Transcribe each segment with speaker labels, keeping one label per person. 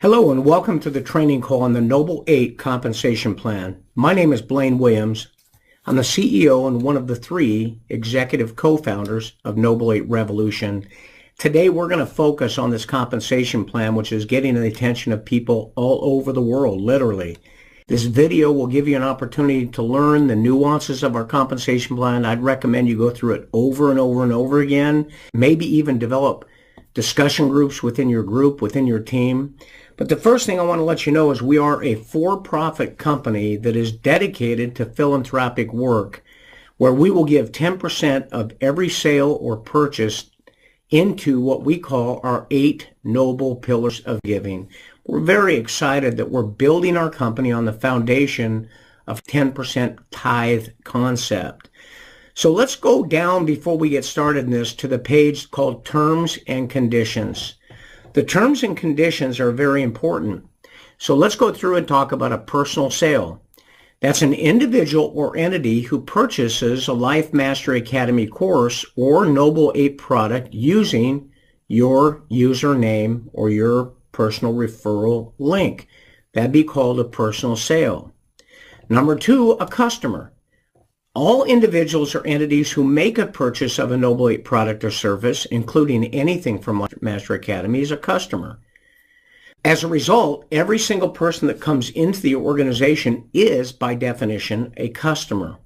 Speaker 1: Hello and welcome to the training call on the Nobel 8 compensation plan. My name is Blaine Williams. I'm the CEO and one of the 3 executive co-founders of Nobel 8 Revolution. Today we're going to focus on this compensation plan, which is getting the attention of people all over the world, literally. This video will give you an opportunity to learn the nuances of our compensation plan. I'd recommend you go through it over and over and over again, maybe even develop discussion groups within your group, within your team. But the first thing I want to let you know is we are a for-profit company that is dedicated to philanthropic work, where we will give 10% of every sale or purchase into what we call our 8 noble pillars of giving. We're very excited that we're building our company on the foundation of 10% tithe concept. So let's go down before we get started in this to the page called Terms and Conditions. The terms and conditions are very important. So let's go through and talk about a personal sale. That's an individual or entity who purchases a Life Mastery Academy course or Nobel 8 product using your username or your personal referral link. That'd be called a personal sale. Number 2, a customer. All individuals or entities who make a purchase of a Nobel 8 product or service, including anything from Master Academy, is a customer. As a result, every single person that comes into the organization is, by definition, a customer.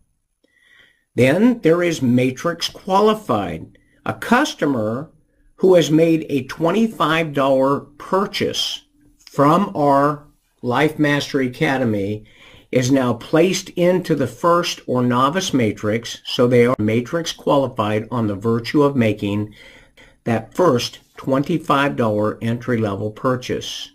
Speaker 1: Then there is matrix qualified, a customer who has made a $25 purchase from our Life Mastery Academy is now placed into the first or novice matrix, so they are matrix qualified on the virtue of making that first $25 entry-level purchase.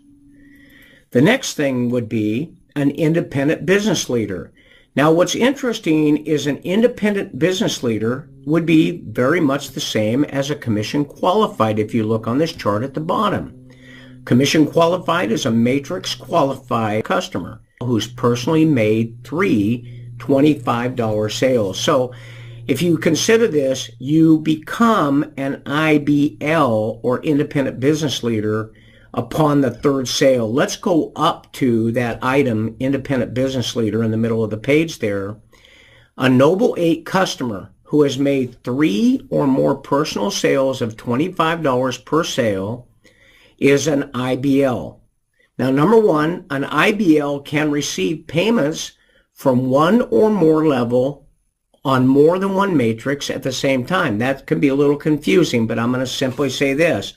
Speaker 1: The next thing would be an independent business leader. Now what's interesting is an independent business leader would be very much the same as a commission qualified if you look on this chart at the bottom. Commission qualified is a matrix qualified customer who's personally made 3 $25 sales. So if you consider this, you become an IBL or independent business leader upon the 3rd sale. Let's go up to that item, independent business leader, in the middle of the page there. A Nobel 8 customer who has made 3 or more personal sales of $25 per sale is an IBL. Now, number 1, an IBL can receive payments from one or more level on more than one matrix at the same time. That can be a little confusing, but I'm going to simply say this.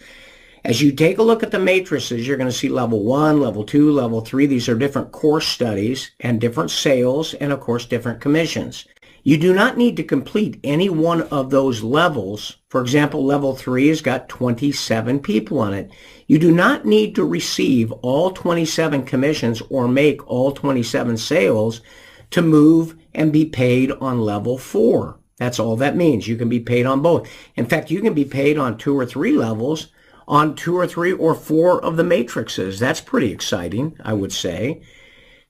Speaker 1: As you take a look at the matrices, you're going to see level 1, level 2, level 3. These are different course studies and different sales and, of course, different commissions. You do not need to complete any one of those levels. For example, level 3 has got 27 people on it. You do not need to receive all 27 commissions or make all 27 sales to move and be paid on level 4. That's all that means. You can be paid on both. In fact, you can be paid on 2 or 3 levels on 2 or 3 or 4 of the matrices. That's pretty exciting, I would say.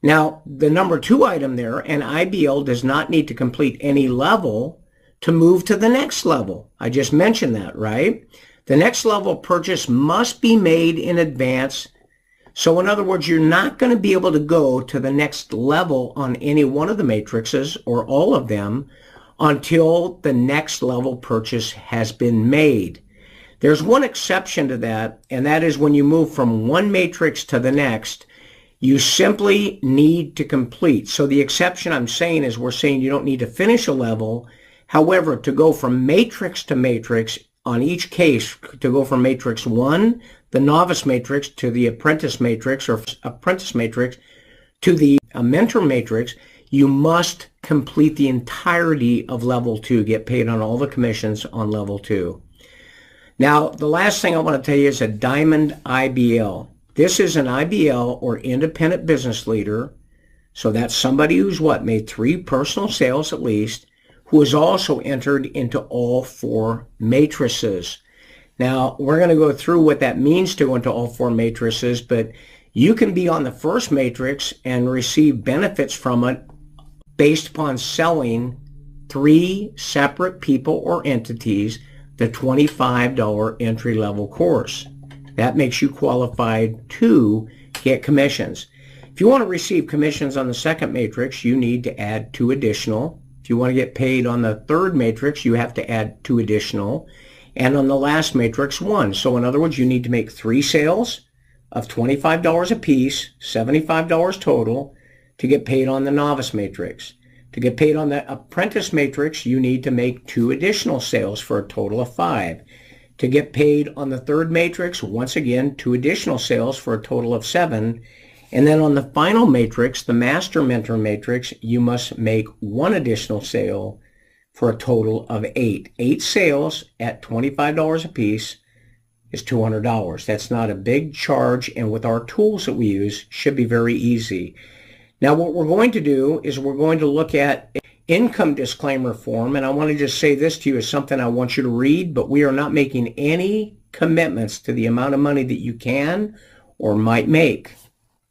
Speaker 1: Now, the number 2 item there, an IBL does not need to complete any level to move to the next level. I just mentioned that, right? The next level purchase must be made in advance. So in other words, you're not going to be able to go to the next level on any one of the matrices or all of them until the next level purchase has been made. There's one exception to that, and that is when you move from one matrix to the next, you simply need to complete. So the exception I'm saying is we're saying you don't need to finish a level. However, to go from matrix to matrix, on each case, to go from matrix 1, the novice matrix, to the apprentice matrix or apprentice matrix, to the mentor matrix, you must complete the entirety of level 2, get paid on all the commissions on level 2. Now, the last thing I want to tell you is a diamond IBL. This is an IBL or independent business leader. So that's somebody who's made 3 personal sales at least, who is also entered into all 4 matrices. Now, we're going to go through what that means to into all 4 matrices, but you can be on the first matrix and receive benefits from it based upon selling 3 separate people or entities the $25 entry-level course. That makes you qualified to get commissions. If you want to receive commissions on the second matrix, you need to add 2 additional. If you want to get paid on the third matrix, you have to add 2 additional. And on the last matrix, 1. So in other words, you need to make 3 sales of $25 a piece, $75 total, to get paid on the novice matrix. To get paid on the apprentice matrix, you need to make 2 additional sales for a total of 5. To get paid on the third matrix, once again, 2 additional sales for a total of 7. And then on the final matrix, the master mentor matrix, you must make 1 additional sale for a total of 8. 8 sales at $25 a piece is $200. That's not a big charge, and with our tools that we use, should be very easy. Now what we're going to do is we're going to look at income disclaimer form, and I want to just say this to you as something I want you to read, but we are not making any commitments to the amount of money that you can or might make.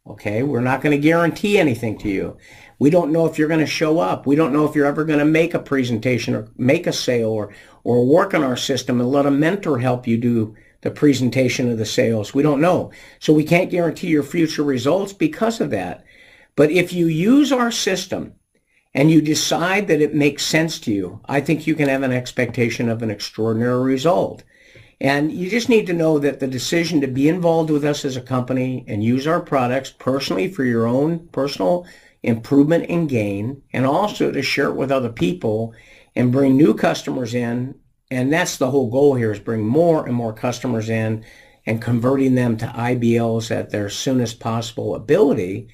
Speaker 1: Okay, we're not going to guarantee anything to you. We don't know if you're going to show up. We don't know if you're ever going to make a presentation or make a sale or work on our system and let a mentor help you do the presentation of the sales. We don't know. So we can't guarantee your future results because of that. But if you use our system and you decide that it makes sense to you, I think you can have an expectation of an extraordinary result. And you just need to know that the decision to be involved with us as a company and use our products personally for your own personal improvement and gain, and also to share it with other people and bring new customers in. And that's the whole goal here, is bring more and more customers in and converting them to IBLs at their soonest possible ability.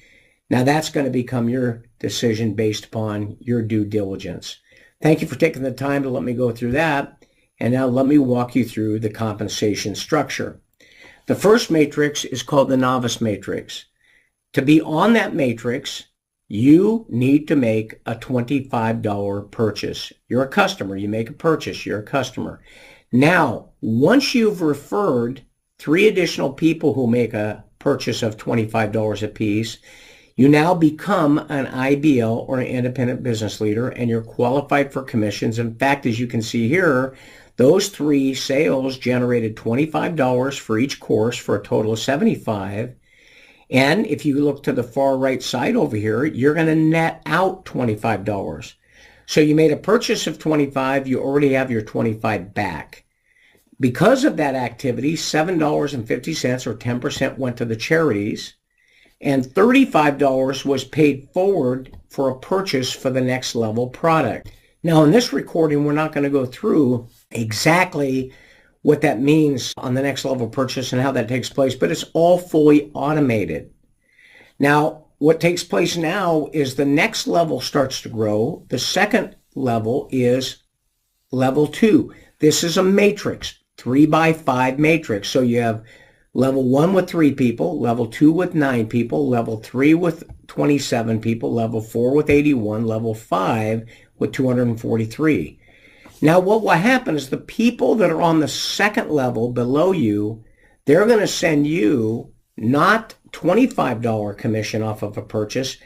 Speaker 1: Now that's going to become your decision based upon your due diligence. Thank you for taking the time to let me go through that. And now let me walk you through the compensation structure. The first matrix is called the novice matrix. To be on that matrix, you need to make a $25 purchase. You're a customer. You make a purchase. You're a customer. Now, once you've referred 3 additional people who make a purchase of $25 a piece, you now become an IBL or an independent business leader, and you're qualified for commissions. In fact, as you can see here, those 3 sales generated $25 for each course for a total of $75. And if you look to the far right side over here, you're going to net out $25. So you made a purchase of $25, you already have your $25 back. Because of that activity, $7.50 or 10% went to the charities, and $35 was paid forward for a purchase for the next level product. Now in this recording, we're not going to go through exactly what that means on the next level purchase and how that takes place, but it's all fully automated. Now, what takes place now is the next level starts to grow. The second level is level 2. This is a matrix, 3x5 matrix. So you have level 1 with 3 people, level 2 with 9 people, level 3 with 27 people, level 4 with 81, level 5 with 243. Now what will happen is the people that are on the second level below you, they're going to send you not $25 commission off of a purchase,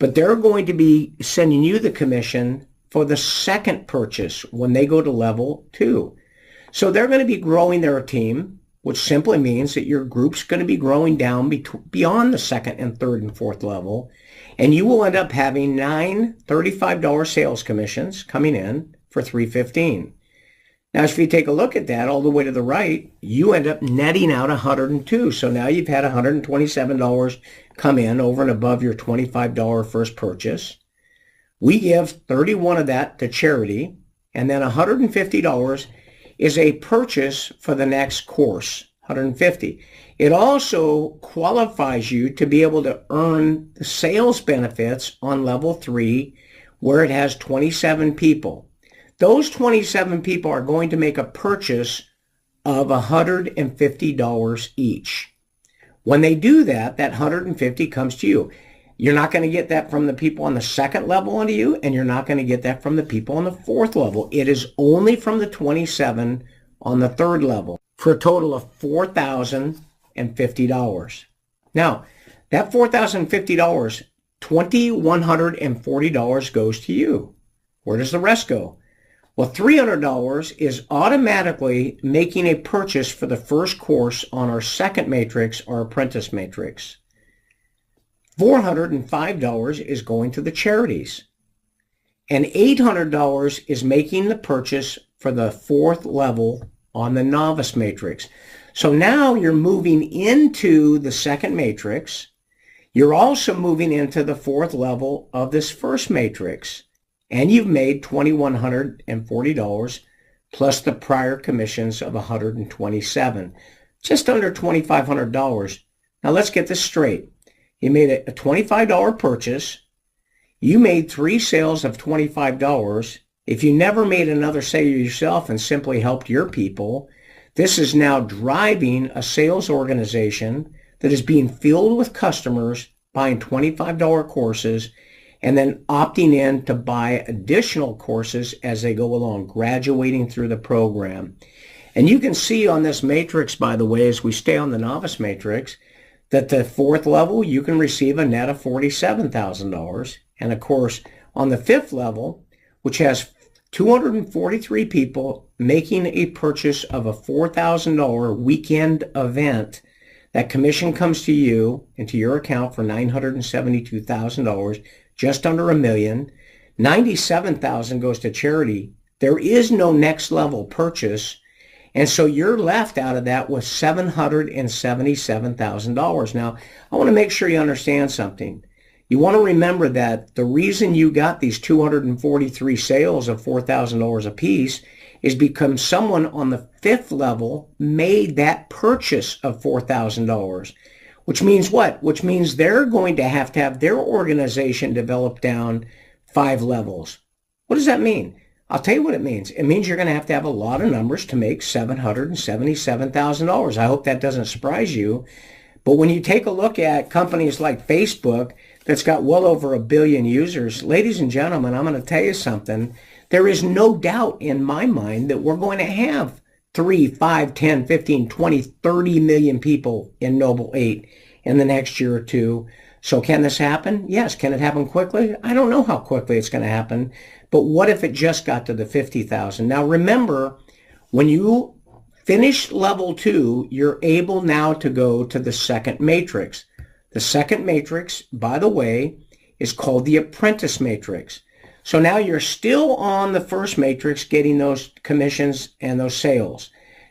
Speaker 1: but they're going to be sending you the commission for the second purchase when they go to level 2. So they're going to be growing their team, which simply means that your group's going to be growing down beyond the second and third and fourth level, and you will end up having 9 $35 sales commissions coming in for $315. Now, if you take a look at that all the way to the right, you end up netting out $102. So now you've had $127 come in over and above your $25 first purchase. We give 31 of that to charity, and then $150 is a purchase for the next course, $150. It also qualifies you to be able to earn the sales benefits on level 3, where it has 27 people. Those 27 people are going to make a purchase of $150 each. When they do that, that $150 comes to you. You're not going to get that from the people on the second level onto you, and you're not going to get that from the people on the fourth level. It is only from the 27 on the third level for a total of $4,050. Now, that $4,050, $2,140 goes to you. Where does the rest go? Well, $300 is automatically making a purchase for the first course on our second matrix, our apprentice matrix. $405 is going to the charities. And $800 is making the purchase for the fourth level on the novice matrix. So now you're moving into the second matrix. You're also moving into the fourth level of this first matrix. And you've made $2,140 plus the prior commissions of $127, just under $2,500. Now let's get this straight. You made a $25 purchase. You made 3 sales of $25. If you never made another sale yourself and simply helped your people, this is now driving a sales organization that is being filled with customers buying $25 courses and then opting in to buy additional courses as they go along, graduating through the program. And you can see on this matrix, by the way, as we stay on the novice matrix, that the fourth level, you can receive a net of $47,000. And of course, on the fifth level, which has 243 people making a purchase of a $4,000 weekend event, that commission comes to you into your account for $972,000, just under $1 million. $97,000 goes to charity. There is no next level purchase. And so you're left out of that with $777,000. Now, I want to make sure you understand something. You want to remember that the reason you got these 243 sales of $4,000 a piece is because someone on the fifth level made that purchase of $4,000, which means what? Which means they're going to have their organization develop down 5 levels. What does that mean? I'll tell you what it means. It means you're going to have a lot of numbers to make $777,000. I hope that doesn't surprise you. But when you take a look at companies like Facebook that's got well over 1 billion users, ladies and gentlemen, I'm going to tell you something. There is no doubt in my mind that we're going to have 3, 5, 10, 15, 20, 30 million people in Nobel 8 in the next year or two. So can this happen? Yes. Can it happen quickly? I don't know how quickly it's going to happen. But what if it just got to the 50,000? Now remember, when you finish level 2, you're able now to go to the second matrix. The second matrix, by the way, is called the apprentice matrix. So now you're still on the first matrix getting those commissions and those sales.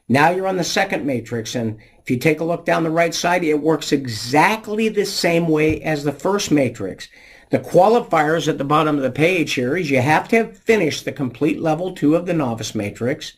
Speaker 1: Now you're on the second matrix, and if you take a look down the right side, it works exactly the same way as the first matrix. The qualifiers at the bottom of the page here is you have to have finished the complete level 2 of the novice matrix.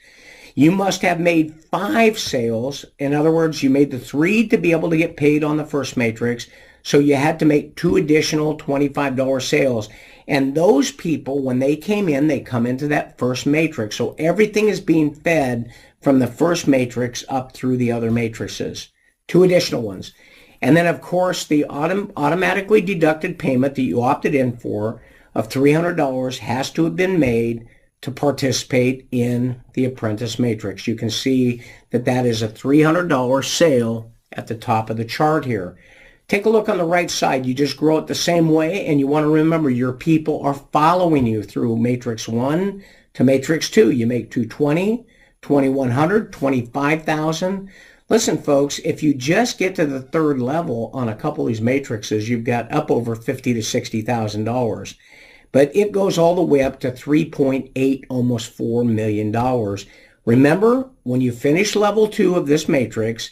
Speaker 1: You must have made 5 sales. In other words, you made the 3 to be able to get paid on the first matrix. So you had to make 2 additional $25 sales. And those people, when they came in, they come into that first matrix. So everything is being fed from the first matrix up through the other matrices. 2 additional ones. And then, of course, the automatically deducted payment that you opted in for of $300 has to have been made to participate in the apprentice matrix. You can see that that is a $300 sale at the top of the chart here. Take a look on the right side. You just grow it the same way, and you want to remember your people are following you through matrix 1 to matrix 2. You make 220, 2100, 25,000. Listen, folks, if you just get to the third level on a couple of these matrices, you've got up over $50,000 to $60,000. But it goes all the way up to 3.8, almost $4 million. Remember, when you finish level 2 of this matrix,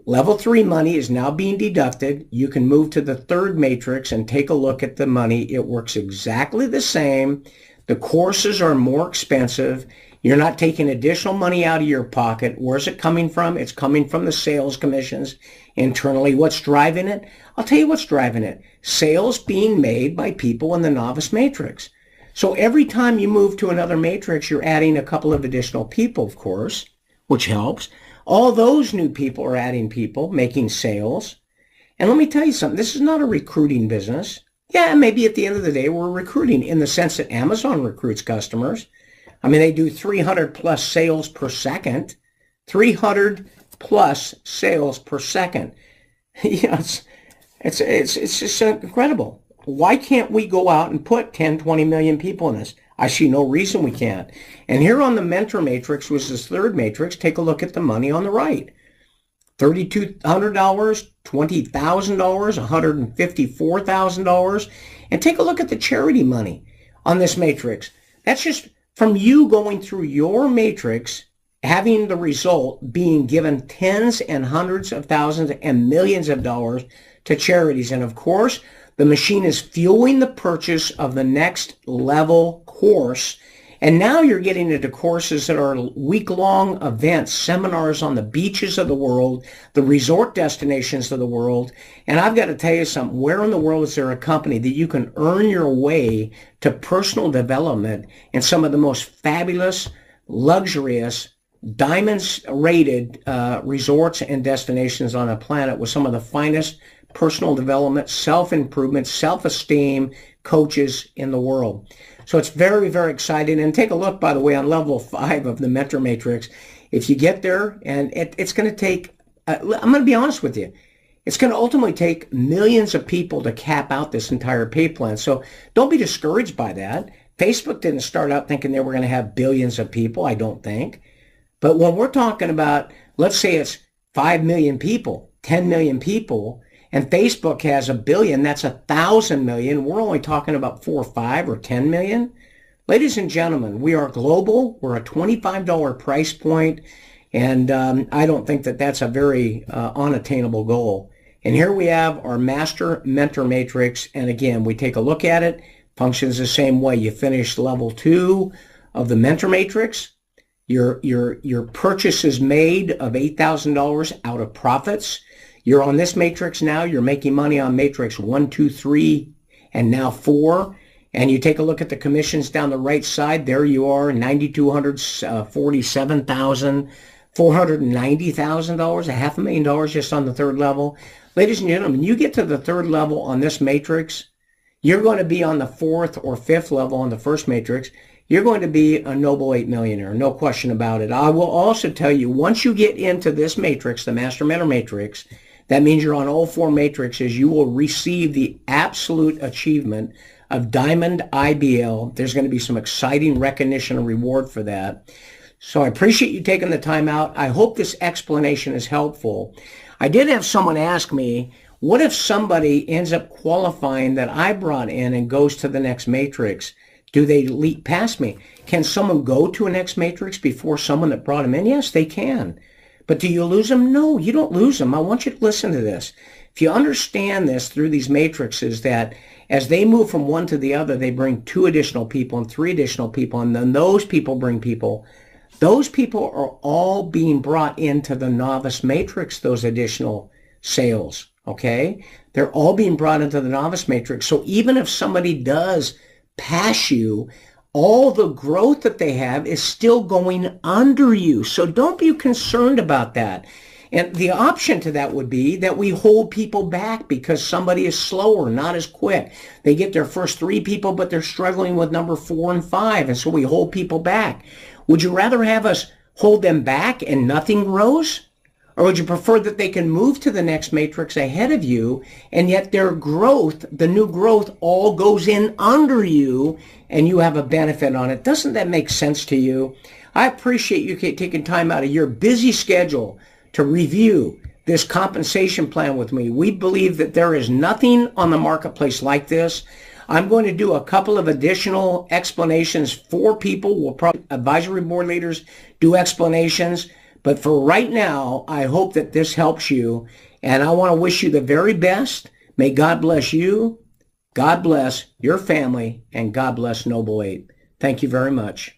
Speaker 1: level 3 money is now being deducted. You can move to the third matrix and take a look at the money. It works exactly the same. The courses are more expensive. You're not taking additional money out of your pocket. Where's it coming from? It's coming from the sales commissions internally. What's driving it? I'll tell you what's driving it. Sales being made by people in the novice matrix. So every time you move to another matrix, you're adding a couple of additional people, of course, which helps. All those new people are adding people, making sales. And let me tell you something. This is not a recruiting business. Yeah, maybe at the end of the day, we're recruiting in the sense that Amazon recruits customers. I mean, they do 300 plus sales per second. 300 plus sales per second. Yes, it's just incredible. Why can't we go out and put 10, 20 million people in this? I see no reason we can't. And here on the mentor matrix, which is this third matrix, take a look at the money on the right. $3,200, $20,000, $154,000. And take a look at the charity money on this matrix. That's just from you going through your matrix, having the result being given tens and hundreds of thousands and millions of dollars to charities. And of course, the machine is fueling the purchase of the next level course. And now you're getting into courses that are week-long events, seminars on the beaches of the world, the resort destinations of the world. And I've got to tell you something. Where in the world is there a company that you can earn your way to personal development in some of the most fabulous, luxurious, diamonds-rated resorts and destinations on the planet with some of the finest personal development, self-improvement, self-esteem coaches in the world? So it's very, very exciting. And take a look, by the way, on level 5 of the Mentor Matrix. If you get there, and it's going to take, I'm going to be honest with you, it's going to ultimately take millions of people to cap out this entire pay plan. So don't be discouraged by that. Facebook didn't start out thinking they were going to have billions of people, I don't think. But when we're talking about, let's say it's 5 million people, 10 million people, and Facebook has 1 billion, that's 1,000 million. We're only talking about 4 or 5 or 10 million. Ladies and gentlemen, we are global. We're a $25 price point, and I don't think that that's a very unattainable goal. And here we have our Master Mentor Matrix, and again, we take a look at it. Functions the same way. You finish level 2 of the Mentor Matrix. Your purchase is made of $8,000 out of profits. You're on this matrix now. You're making money on matrix 1, 2, 3, and now 4. And you take a look at the commissions down the right side. There you are, $9,247,000, $490,000, $500,000 just on the 3rd level. Ladies and gentlemen, you get to the 3rd level on this matrix, you're going to be on the 4th or 5th level on the first matrix. You're going to be a Nobel 8 millionaire, no question about it. I will also tell you, once you get into this matrix, the Master Mentor Matrix, that means you're on all 4 matrices, you will receive the absolute achievement of Diamond IBL. There's going to be some exciting recognition and reward for that. So I appreciate you taking the time out. I hope this explanation is helpful. I did have someone ask me, what if somebody ends up qualifying that I brought in and goes to the next matrix? Do they leap past me? Can someone go to a next matrix before someone that brought them in? Yes, they can. But do you lose them? No, you don't lose them. I want you to listen to this. If you understand this through these matrices, that as they move from one to the other, they bring 2 additional people and 3 additional people, and then those people bring people. Those people are all being brought into the novice matrix, those additional sales, okay? They're all being brought into the novice matrix. So even if somebody does pass you, all the growth that they have is still going under you. So don't be concerned about that. And the option to that would be that we hold people back because somebody is slower, not as quick. They get their first 3 people, but they're struggling with number 4 and 5. And so we hold people back. Would you rather have us hold them back and nothing grows? Or would you prefer that they can move to the next matrix ahead of you, and yet their growth, the new growth, all goes in under you, and you have a benefit on it? Doesn't that make sense to you? I appreciate you taking time out of your busy schedule to review this compensation plan with me. We believe that there is nothing on the marketplace like this. I'm going to do a couple of additional explanations for people. We'll probably, advisory board leaders, do explanations. But for right now, I hope that this helps you, and I want to wish you the very best. May God bless you, God bless your family, and God bless Nobel 8. Thank you very much.